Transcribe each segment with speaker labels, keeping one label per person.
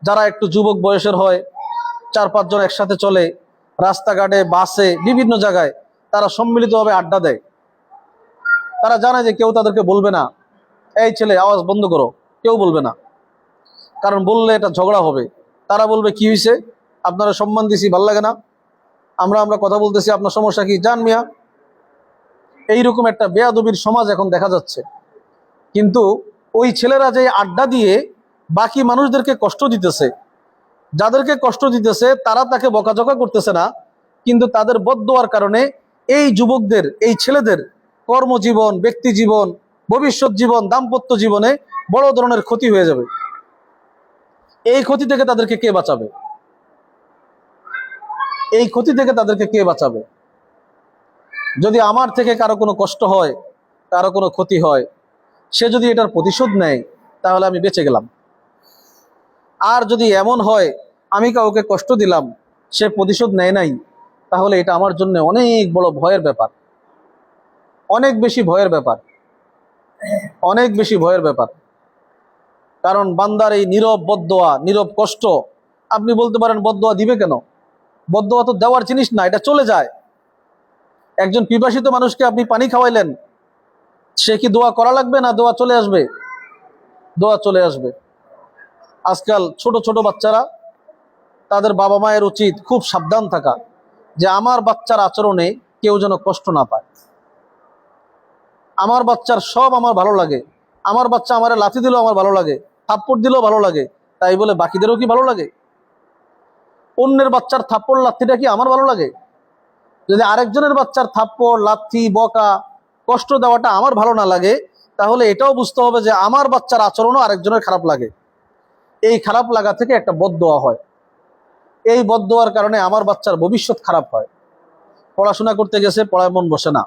Speaker 1: যারা একটু যুবক বয়সের হয়, 4-5 জন একসাথে চলে, রাস্তাঘাটে বাসে বিভিন্ন জায়গায় তারা সম্মিলিতভাবে আড্ডা দেয়। তারা জানে যে কেউ তাদেরকে বলবে না, এই ছেলে আওয়াজ বন্ধ করো, কেউ বলবে না, কারণ বললে এটা ঝগড়া হবে। তারা বলবে কি হয়েছে, আপনারা সম্মান দিছি, ভাল লাগে না, আমরা কথা বলতেছি, আপনার সমস্যা কি, জান মিয়া। এইরকম একটা বেয়াদবির সমাজ এখন দেখা যাচ্ছে। কিন্তু ওই ছেলেরা যে আড্ডা দিয়ে বাকি মানুষদেরকে কষ্ট দিতেছে, যাদেরকে কষ্ট দিতেছে তারা তাকে বকাঝকা করতেছে না, কিন্তু তাদের বদদোয়ার কারণে এই যুবকদের, এই ছেলেদের কর্মজীবন, ব্যক্তি জীবন, ভবিষ্যৎ জীবন, দাম্পত্য জীবনে বড় ধরনের ক্ষতি হয়ে যাবে। এই ক্ষতি থেকে তাদেরকে কে বাঁচাবে? এই ক্ষতি থেকে তাদেরকে কে বাঁচাবে? যদি আমার থেকে কারো কোনো কষ্ট হয়, কারো কোনো ক্ষতি হয়, সে যদি এটার প্রতিশোধ নেয়, তাহলে আমি বেঁচে গেলাম। আর যদি এমন হয় আমি কাউকে কষ্ট দিলাম, সে প্রতিশোধ নেয় নাই, তাহলে এটা আমার জন্য অনেক বড় ভয়ের ব্যাপার, অনেক বেশি ভয়ের ব্যাপার, অনেক বেশি ভয়ের ব্যাপার। কারণ বান্দার এই নীরব বদদোয়া, নীরব কষ্ট, আপনি বলতে পারেন বদদোয়া দিবে কেন? বদদোয়া তো দেওয়ার জিনিস না, এটা চলে যায়। একজন পিপাসিত মানুষকে আপনি পানি খাওয়াইলেন, সে কি দোয়া করা লাগবে না দোয়া চলে আসবে? দোয়া চলে আসবে। আজকাল ছোট ছোট বাচ্চারা, তাদের বাবা মায়ের উচিত খুব সাবধান থাকা, যে আমার বাচ্চার আচরণে কেউ যেন কষ্ট না পায়। আমার বাচ্চার সব আমার ভালো লাগে, আমার বাচ্চা আমারে লাথি দিলেও আমার ভালো লাগে, থাপ্পড় দিলেও ভালো লাগে, তাই বলে বাকিদেরও কি ভালো লাগে? অন্যের বাচ্চার থাপ্পড় লাথিটা কি আমার ভালো লাগে? যদি আরেকজনের বাচ্চার থাপ্পড় লাথি বকা কষ্ট দেওয়াটা আমার ভালো না লাগে, তাহলে এটাও বুঝতে হবে যে আমার বাচ্চার আচরণও আরেকজনের খারাপ লাগে। এই খারাপ লাগা থেকে একটা বদদোয়া হয়, এই বদদোয়ার কারণে আমার বাচ্চার ভবিষ্যৎ খারাপ হয়। পড়াশোনা করতে গেছে, পড়ায় মন বসে না,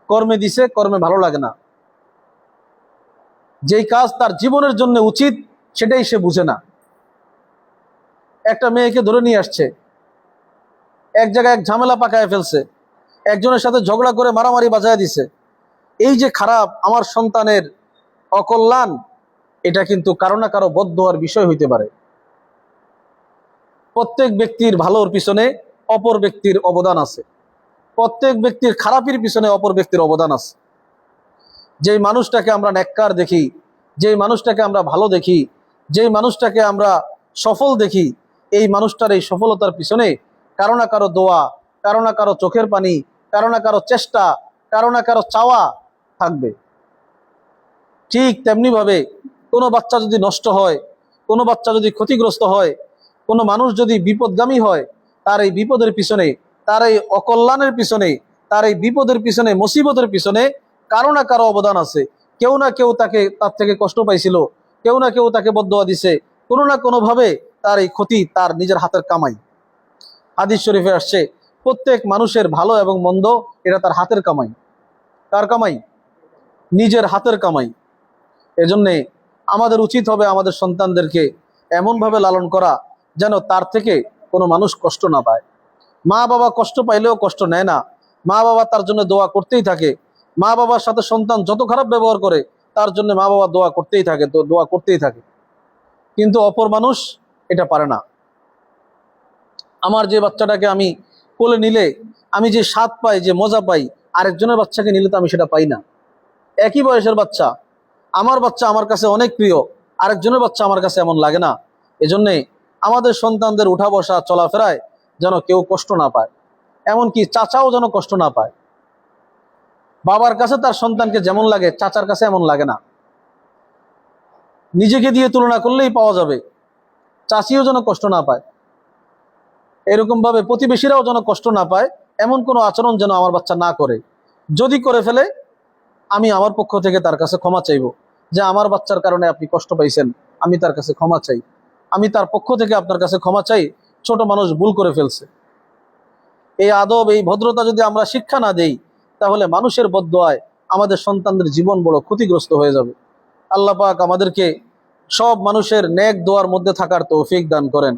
Speaker 1: কর্মে দিছে, কর্মে ভালো লাগে না, যেই কাজ তার জীবনের জন্য উচিত সেটাই সে বুঝে না। একটা মেয়েকে ধরে নিয়ে আসছে, এক জায়গায় এক ঝামেলা পাকায় ফেলছে, একজনের সাথে ঝগড়া করে মারামারি বাজায় দিছে। এই যে খারাপ, আমার সন্তানের অকল্যাণ, এটা কিন্তু কারো না কারো বদদোয়ার বিষয় হইতে পারে। প্রত্যেক ব্যক্তির ভালোর পিছনে অপর ব্যক্তির অবদান আছে, প্রত্যেক ব্যক্তির খারাপের পিছনে অপর ব্যক্তির অবদান আছে। যেই মানুষটাকে আমরা নেককার দেখি, যেই মানুষটাকে আমরা ভালো দেখি, যেই মানুষটাকে আমরা সফল দেখি, এই মানুষটার এই সফলতার পিছনে কারো না কারো দোয়া, কারো না কারো চোখের পানি, কারো না কারো চেষ্টা, কারো না কারো চাওয়া থাকবে। ঠিক তেমনিভাবে কোনো বাচ্চা যদি নষ্ট হয়, কোনো বাচ্চা যদি ক্ষতিগ্রস্ত হয়, কোনো মানুষ যদি বিপদগামী হয়, তার এই বিপদের পিছনে, তার এই অকল্যাণের পিছনে, তার এই বিপদের পিছনে, মুসিবতের পিছনে কারো না কারো অবদান আছে। কেউ না কেউ তাকে, তার থেকে কষ্ট পাইছিল, কেউ না কেউ তাকে বদদোয়া দিছে, কোনো না কোনোভাবে তার এই ক্ষতি তার নিজের হাতের কামাই। হাদিস শরীফে আসছে, প্রত্যেক মানুষের ভালো এবং মন্দ এটা তার হাতের কামাই। কার কামাই? নিজের হাতের কামাই। এজন্যে আমাদের উচিত হবে আমাদের সন্তানদেরকে এমনভাবে লালন করা যেন তার থেকে কোনো মানুষ কষ্ট না পায়। মা বাবা কষ্ট পাইলেও কষ্ট নেয় না, মা বাবা তার জন্য দোয়া করতেই থাকে। মা বাবার সাথে সন্তান যত খারাপ ব্যবহার করে, তার জন্য মা বাবা দোয়া করতেই থাকে, তো দোয়া করতেই থাকে। কিন্তু অপর মানুষ এটা পারে না। আমার যে বাচ্চাটাকে আমি কোলে নিলে আমি যে স্বাদ পাই, যে মজা পাই, আরেকজনের বাচ্চাকে নিলে তো আমি সেটা পাই না। একই বয়সের বাচ্চা, আমার বাচ্চা আমার কাছে অনেক প্রিয়, আরেকজনের বাচ্চা আমার কাছে এমন লাগে না। এজন্যে আমাদের সন্তানদের উঠা বসা চলাফেরায় যেন কেউ কষ্ট না পায়, এমনকি চাচাও যেন কষ্ট না পায়। বাবার কাছে তার সন্তানকে যেমন লাগে, চাচার কাছে এমন লাগে না। নিজেকে দিয়ে তুলনা করলেই পাওয়া যাবে। চাচিও যেন কষ্ট না পায়, এরকম ভাবে প্রতিবেশীরাও যেন কষ্ট না পায়, এমন কোনো আচরণ যেন আমার বাচ্চা না করে। যদি করে ফেলে, আমি আমার পক্ষ থেকে তার কাছে ক্ষমা চাইব, যে আমার বাচ্চার কারণে আপনি কষ্ট পাইছেন, আমি তার কাছে ক্ষমা চাই, আমি তার পক্ষ থেকে আপনার কাছে ক্ষমা চাই, ছোট মানুষ ভুল করে ফেলছে। এই আদব, এই ভদ্রতা যদি আমরা শিক্ষা না দেই, তাহলে মানুষের বদদোয়ায় আমাদের সন্তানদের জীবন বড় ক্ষতিগ্রস্ত হয়ে যাবে। আল্লাহ পাক আমাদেরকে সব মানুষের নেক দোয়ার মধ্যে থাকার তৌফিক দান করেন।